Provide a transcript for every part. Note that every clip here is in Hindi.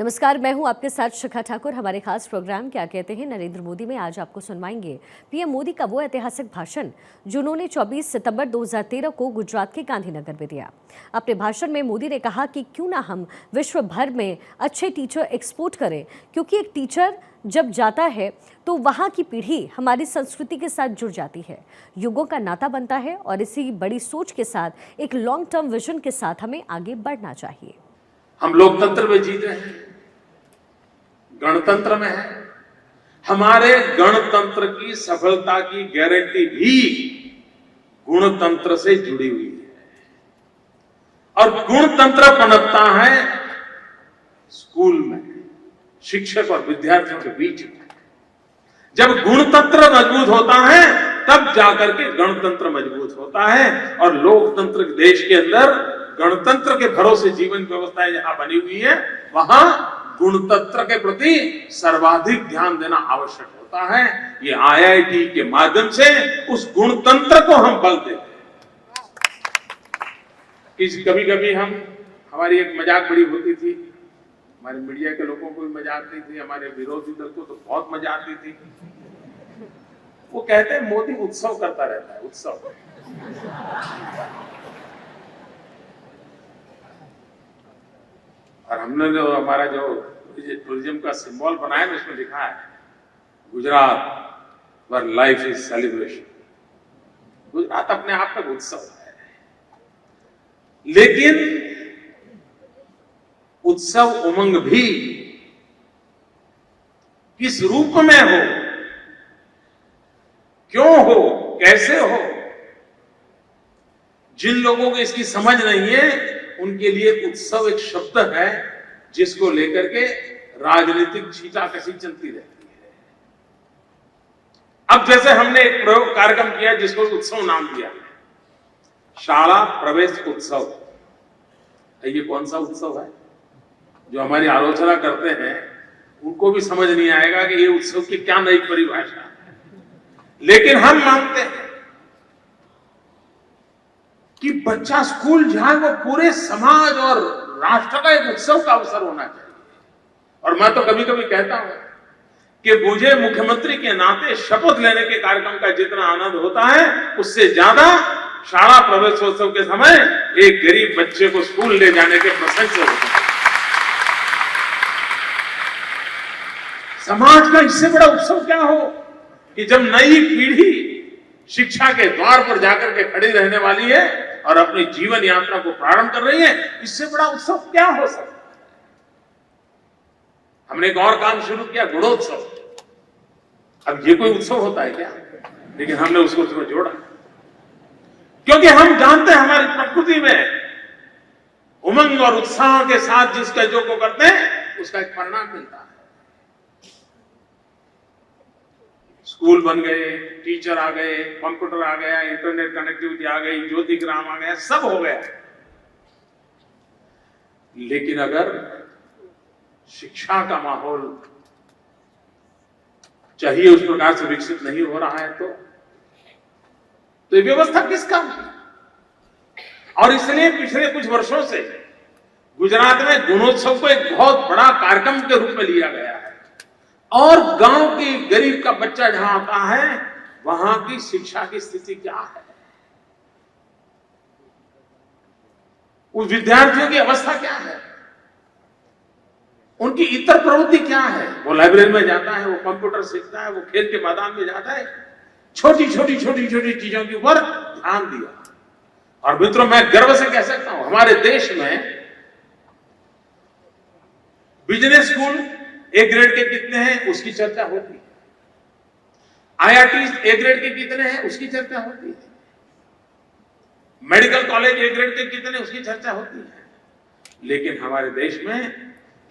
नमस्कार, मैं हूं आपके साथ शिखा ठाकुर। हमारे खास प्रोग्राम क्या कहते हैं नरेंद्र मोदी में आज आपको सुनवाएंगे पीएम मोदी का वो ऐतिहासिक भाषण जो उन्होंने 24 सितंबर 2013 को गुजरात के गांधीनगर में दिया। अपने भाषण में मोदी ने कहा कि क्यों ना हम विश्व भर में अच्छे टीचर एक्सपोर्ट करें, क्योंकि एक टीचर जब जाता है तो वहाँ की पीढ़ी हमारी संस्कृति के साथ जुड़ जाती है, युगों का नाता बनता है और इसी बड़ी सोच के साथ एक लॉन्ग टर्म विजन के साथ हमें आगे बढ़ना चाहिए। हम लोकतंत्र में जीते हैं, गणतंत्र में है। हमारे गणतंत्र की सफलता की गारंटी भी गुणतंत्र से जुड़ी हुई है और गुणतंत्र पनपता है स्कूल में, शिक्षक और विद्यार्थियों के बीच में। जब गुणतंत्र मजबूत होता है तब जाकर के गणतंत्र मजबूत होता है और लोकतंत्र देश के अंदर गणतंत्र के भरोसे जीवन व्यवस्थाएं जहां बनी हुई है वहां गुणतंत्र के प्रति सर्वाधिक ध्यान देना आवश्यक होता है। ये आईआईटी के माध्यम से उस गुणतंत्र को हम बल देते हैं। कभी कभी हमारी एक मजाक बड़ी होती थी, हमारे मीडिया के लोगों को भी मजा आती थी, हमारे विरोधी दल को तो बहुत मजा आती थी। वो कहते हैं मोदी उत्सव करता रहता है, उत्सव। और हमने जो हमारा जो टूरिज्म का सिंबल बनाया है उसमें लिखा है गुजरात वर लाइफ इज सेलिब्रेशन। गुजरात अपने आप में उत्सव है, लेकिन उत्सव उमंग भी किस रूप में हो, क्यों हो, कैसे हो, जिन लोगों को इसकी समझ नहीं है उनके लिए उत्सव एक शब्द है जिसको लेकर के राजनीतिक छींटाकशी चलती रहती है। अब जैसे हमने एक प्रयोग कार्यक्रम किया जिसको उत्सव नाम दिया, शाला प्रवेश उत्सव। ये कौन सा उत्सव है? जो हमारी आलोचना करते हैं उनको भी समझ नहीं आएगा कि ये उत्सव की क्या नई परिभाषा है, लेकिन हम मानते हैं कि बच्चा स्कूल जाए वो पूरे समाज और राष्ट्र का एक उत्सव का अवसर होना चाहिए। और मैं तो कभी कभी कहता हूं कि मुझे मुख्यमंत्री के नाते शपथ लेने के कार्यक्रम का जितना आनंद होता है उससे ज्यादा शाला प्रवेशोत्सव के समय एक गरीब बच्चे को स्कूल ले जाने के प्रसंग से होता है। समाज का इससे बड़ा उत्सव क्या हो कि जब नई पीढ़ी शिक्षा के द्वार पर जाकर के खड़ी रहने वाली है और अपनी जीवन यात्रा को प्रारंभ कर रही है, इससे बड़ा उत्सव क्या हो सकता है? हमने एक और काम शुरू किया, गुणोत्सव। अब ये कोई उत्सव होता है क्या? लेकिन हमने उसको उसमें जोड़ा क्योंकि हम जानते हैं हमारी प्रकृति में उमंग और उत्साह के साथ जिसका जो को करते हैं उसका एक परिणाम मिलता है। स्कूल बन गए, टीचर आ गए, कंप्यूटर आ गया, इंटरनेट कनेक्टिविटी आ गई, ज्योतिग्राम आ गया, सब हो गया। लेकिन अगर शिक्षा का माहौल चाहिए उस प्रकार से विकसित नहीं हो रहा है तो ये व्यवस्था किस काम की? और इसलिए पिछले कुछ वर्षों से गुजरात में गुणोत्सव को एक बहुत बड़ा कार्यक्रम के रूप में लिया गया है और गांव की गरीब का बच्चा जहां आता है वहां की शिक्षा की स्थिति क्या है, उस विद्यार्थियों की अवस्था क्या है, उनकी इतर प्रवृत्ति क्या है। वो लाइब्रेरी में जाता है, वो कंप्यूटर सीखता है, वो खेल के मैदान में जाता है, छोटी छोटी चीजों के ऊपर ध्यान दिया। और मित्रों, मैं गर्व से कह सकता हूं हमारे देश में बिजनेस स्कूल ए ग्रेड के कितने हैं उसकी चर्चा होती है, आईआईटी ए ग्रेड के कितने हैं उसकी चर्चा होती है, मेडिकल कॉलेज ए ग्रेड के कितने उसकी चर्चा होती है। लेकिन हमारे देश में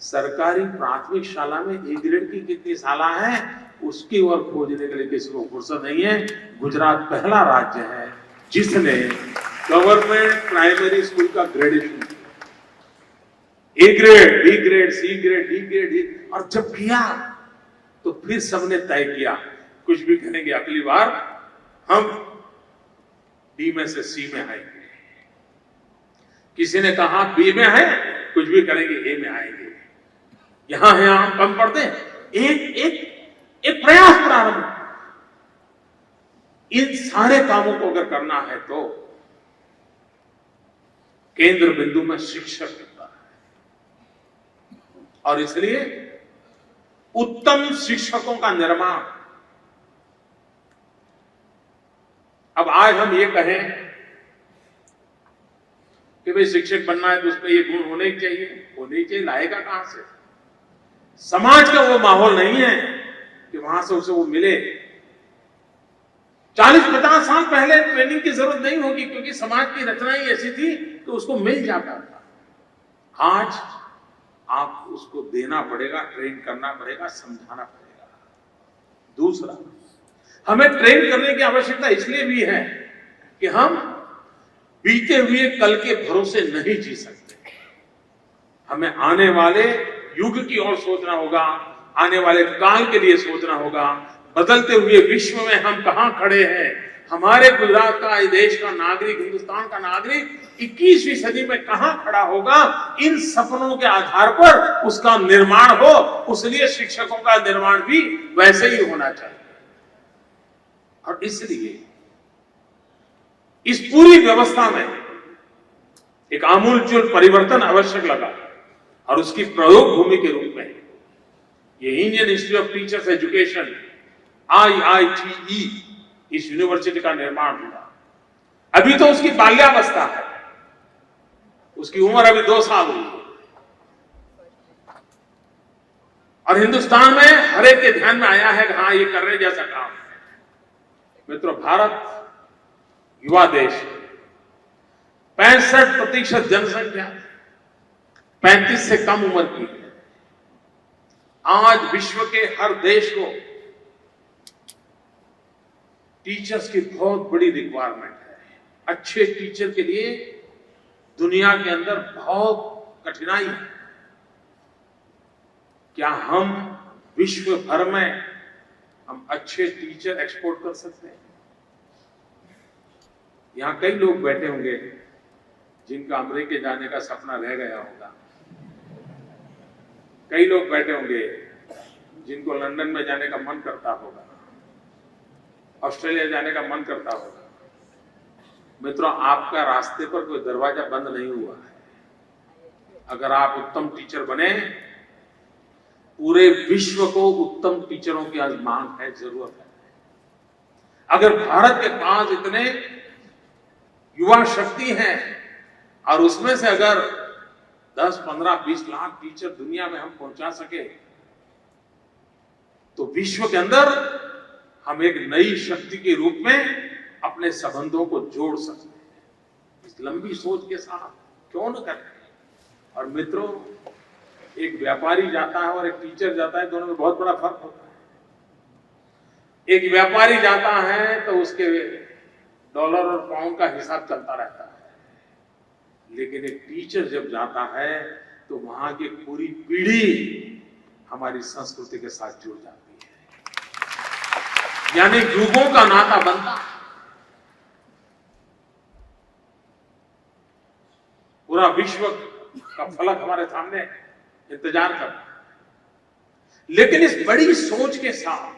सरकारी प्राथमिक शाला में ए ग्रेड की कितनी शाला है उसकी ओर खोजने के लिए किसी को फुर्सत नहीं है। गुजरात पहला राज्य है जिसने गवर्नमेंट प्राइमरी स्कूल का gradation A grade, B grade, C grade, D grade, और जब किया तो फिर सबने तय किया कुछ भी करेंगे अगली बार हम डी में से सी में आएंगे। किसी ने कहा बी में है, कुछ भी करेंगे ए में आएंगे। यहां है हम कम पढ़ते हैं, एक एक एक प्रयास प्रारंभ। इन सारे कामों को अगर करना है तो केंद्र बिंदु में शिक्षक होता है, और इसलिए उत्तम शिक्षकों का निर्माण। अब आज हम ये कहें कि भाई शिक्षक बनना है तो उसमें ये गुण होने ही चाहिए, लाएगा कहां से? समाज का वो माहौल नहीं है कि वहां से उसे वो मिले। 40-50 साल पहले ट्रेनिंग की जरूरत नहीं होगी, क्योंकि समाज की रचना ही ऐसी थी कि उसको मिल जाता था। आज आप उसको देना पड़ेगा, ट्रेन करना पड़ेगा, समझाना पड़ेगा। दूसरा, हमें ट्रेन करने की आवश्यकता इसलिए भी है कि हम बीते हुए कल के भरोसे नहीं जी सकते। हमें आने वाले युग की ओर सोचना होगा, आने वाले काल के लिए सोचना होगा। बदलते हुए विश्व में हम कहां खड़े हैं? हमारे गुजरात का, इस देश का नागरिक, हिंदुस्तान का नागरिक 21वीं सदी में कहां खड़ा होगा? इन सपनों के आधार पर उसका निर्माण हो। उसलिए शिक्षकों का निर्माण भी वैसे ही होना चाहिए। और इसलिए इस पूरी व्यवस्था में एक आमूलचूल परिवर्तन आवश्यक लगा, और उसकी प्रयोग भूमि के रूप में ये Indian institute of teachers education IITE इस यूनिवर्सिटी का निर्माण हुआ। अभी तो उसकी बाल्यावस्था है, उसकी उम्र अभी 2 साल हुई है, और हिंदुस्तान में हर एक के ध्यान में आया है कि हाँ, ये करने जैसा काम है। मित्रों, भारत युवा देश है। 65% जनसंख्या 35 से कम उम्र की है। आज विश्व के हर देश को टीचर्स की बहुत बड़ी रिक्वायरमेंट है। अच्छे टीचर के लिए दुनिया के अंदर बहुत कठिनाई है। क्या हम विश्व भर में हम अच्छे टीचर एक्सपोर्ट कर सकते हैं? यहां कई लोग बैठे होंगे जिनका अमेरिका जाने का सपना रह गया होगा। कई लोग बैठे होंगे जिनको लंदन में जाने का मन करता होगा, ऑस्ट्रेलिया जाने का मन करता होगा। मित्रों, आपका रास्ते पर कोई दरवाजा बंद नहीं हुआ है। अगर आप उत्तम टीचर बने, पूरे विश्व को उत्तम टीचरों की आज मांग है, जरूरत है। अगर भारत के पास इतने युवा शक्ति है, और उसमें से अगर 10, 15, 20 लाख टीचर दुनिया में हम पहुंचा सके, तो विश्व के अंदर हम एक नई शक्ति के रूप में अपने संबंधों को जोड़ सकते हैं। इस लंबी सोच के साथ क्यों न करें? और मित्रों, एक व्यापारी जाता है और एक टीचर जाता है, दोनों में बहुत बड़ा फर्क होता है। एक व्यापारी जाता है तो उसके डॉलर और पाउंड का हिसाब चलता रहता है, लेकिन एक टीचर जब जाता है तो वहां की पूरी पीढ़ी हमारी संस्कृति के साथ जुड़ जाती है, यानी युगों का नाता बनता है। पूरा विश्व का फलक हमारे सामने इंतजार करता है। लेकिन इस बड़ी सोच के साथ,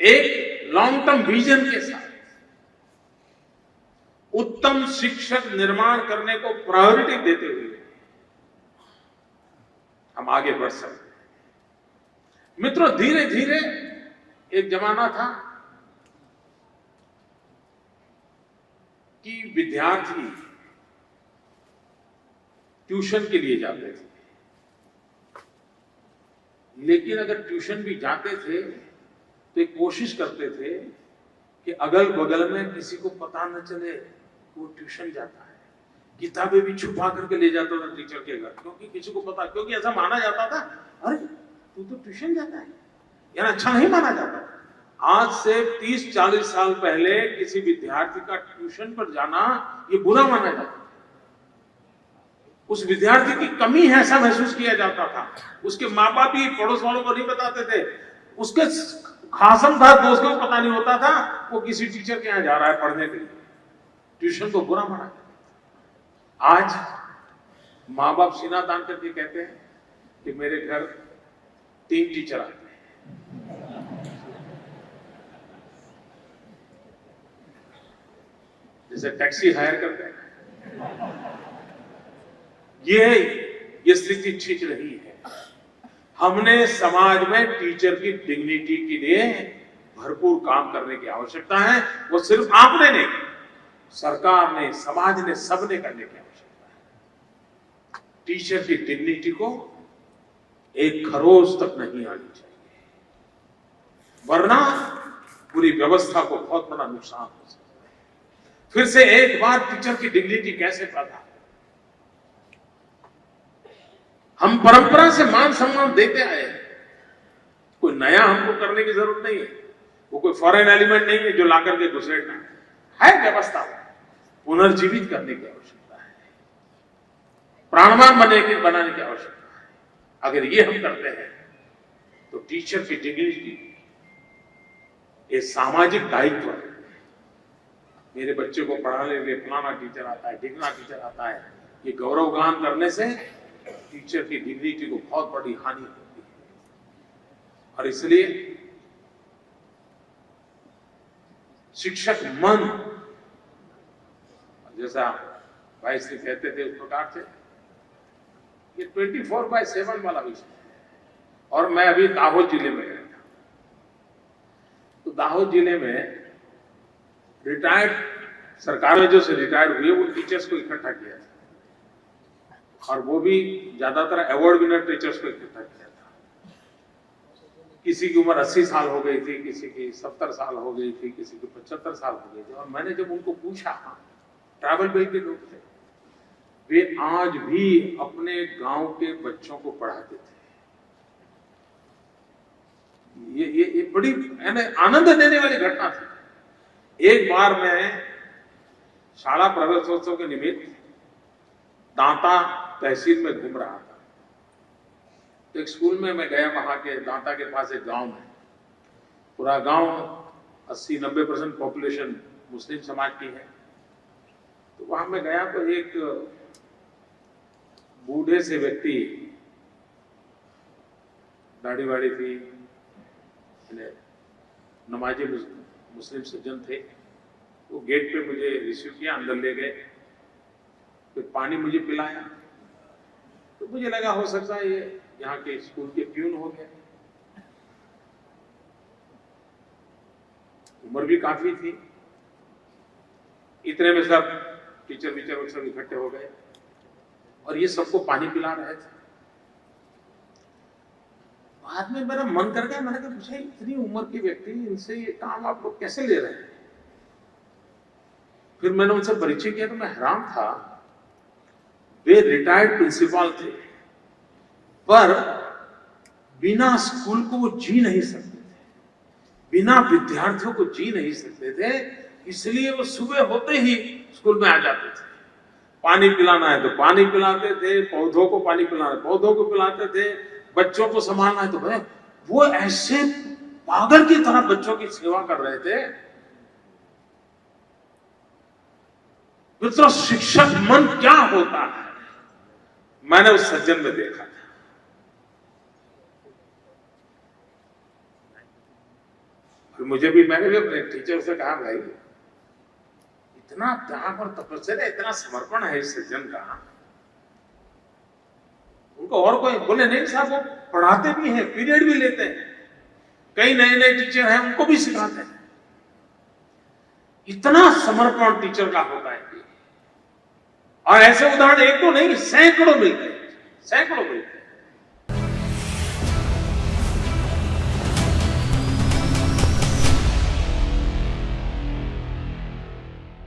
एक लॉन्ग टर्म विजन के साथ, उत्तम शिक्षक निर्माण करने को प्रायोरिटी देते हुए हम आगे बढ़ सकते हैं। मित्रों, धीरे धीरे एक जमाना था कि विद्यार्थी ट्यूशन के लिए जाते थे, लेकिन अगर ट्यूशन भी जाते थे तो एक कोशिश करते थे कि अगल बगल में किसी को पता न चले वो ट्यूशन जाता है। किताबें भी छुपा करके ले जाता था टीचर के घर, क्योंकि किसी को पता, क्योंकि ऐसा माना जाता था, अरे तू तो ट्यूशन जाता है, यार अच्छा नहीं माना जाता। आज से 30-40 साल पहले किसी विद्यार्थी का ट्यूशन पर जाना ये बुरा माना जाता था। उस विद्यार्थी की कमी है ऐसा महसूस किया जाता था। उसके माँ बाप भी पड़ोस वालों को नहीं बताते थे, उसके खासम था दोस्तों को पता नहीं होता था वो किसी टीचर के यहाँ जा रहा है पढ़ने के लिए। ट्यूशन को बुरा माना जाता। आज माँ बाप सीना तान करके कहते हैं कि मेरे घर 3 टीचर आते हैं। जैसे टैक्सी हायर करते हैं। ये स्थिति ठीक नहीं है। हमने समाज में टीचर की डिग्निटी के लिए भरपूर काम करने की आवश्यकता है। वो सिर्फ आपने नहीं, सरकार ने, समाज ने, सबने करने की आवश्यकता है। टीचर की डिग्निटी को एक खरोच तक नहीं आनी चाहिए, वरना पूरी व्यवस्था को बहुत बड़ा नुकसान हो सकता है। फिर से एक बार टीचर की डिग्निटी कैसे पैदा? हम परंपरा से मान सम्मान देते आए हैं, कोई नया हमको करने की जरूरत नहीं है। वो कोई फॉरेन एलिमेंट नहीं है जो लाकर के घुसेड़ना है। व्यवस्था पुनर्जीवित करने की आवश्यकता है, प्राणवान बनाने की आवश्यकता है। अगर ये हम करते हैं तो टीचर की डिग्निटी एक सामाजिक दायित्व है। मेरे बच्चे को पढ़ाने के लिए फलाना टीचर आता है, ढिकना टीचर आता है, ये गौरवगान करने से टीचर की डिग्निटी को बहुत बड़ी हानि होती है। और इसलिए शिक्षक मन, जैसा भाई श्री कहते थे उस प्रकार से, ये 24/7 वाला विषय है। और मैं अभी दाहोद जिले में गया था, तो दाहोद जिले में रिटायर्ड सरकार में जो से रिटायर्ड हुए वो टीचर्स को इकट्ठा किया था, और वो भी ज्यादातर अवार्ड विनर टीचर्स को इकट्ठा किया था। किसी की उम्र 80 साल हो गई थी, किसी की 70 साल हो गई थी, किसी की 75 साल हो गई थी। और मैंने जब उनको पूछा, ट्रैवल बेल के लोग थे, वे आज भी अपने गांव के बच्चों को पढ़ाते थे। ये बड़ी आनंद देने वाली घटना थी। एक बार मैं शाला प्रवेशोत्सव के निमित्त दांता तहसील में घूम रहा था, तो एक स्कूल में मैं गया। वहां के दांता के पास एक गांव में, पूरा गांव 80-90% पॉपुलेशन मुस्लिम समाज की है। तो वहां मैं गया तो एक बूढ़े से व्यक्ति, दाढ़ी वाड़ी थी, नमाजी मुस्लिम सज्जन थे, वो गेट पे मुझे रिसीव किया, अंदर ले गए, फिर पानी मुझे पिलाया। तो मुझे लगा हो सकता है ये यहाँ के स्कूल के प्यून हो गए। उम्र भी काफी थी। इतने में सब टीचर सब इकट्ठे हो गए और ये सबको पानी पिला रहे थे। बाद में मेरा मन कर गया, मैंने कहा पूछा इतनी उम्र के व्यक्ति, इनसे ये काम आप लोग कैसे ले रहे हैं? फिर मैंने उनसे परिचय किया तो मैं हैरान था। वे रिटायर्ड प्रिंसिपल थे, पर बिना स्कूल को वो जी नहीं सकते थे, बिना विद्यार्थियों को जी नहीं सकते थे। इसलिए वो सुबह होते ही स्कूल में आ जाते थे। पानी पिलाना है तो पानी पिलाते थे, पौधों को पानी पिलाना है पौधों को पिलाते थे, बच्चों को संभालना है तो भाई वो ऐसे पागल की तरह बच्चों की सेवा कर रहे थे। मित्रों, शिक्षक मन क्या होता है मैंने उस सज्जन में देखा था। मैंने भी अपने टीचर से कहा, भाई इतना त्याग और तपस्या, इतना समर्पण है इस सज्जन का। उनको और कोई बोले नहीं साहब, वो पढ़ाते भी हैं, पीरियड भी लेते हैं, कई नए टीचर हैं उनको भी सिखाते हैं। इतना समर्पण टीचर का होता है। और ऐसे उदाहरण एक तो नहीं, सैकड़ों मिलते हैं, सैकड़ों मिलते हैं।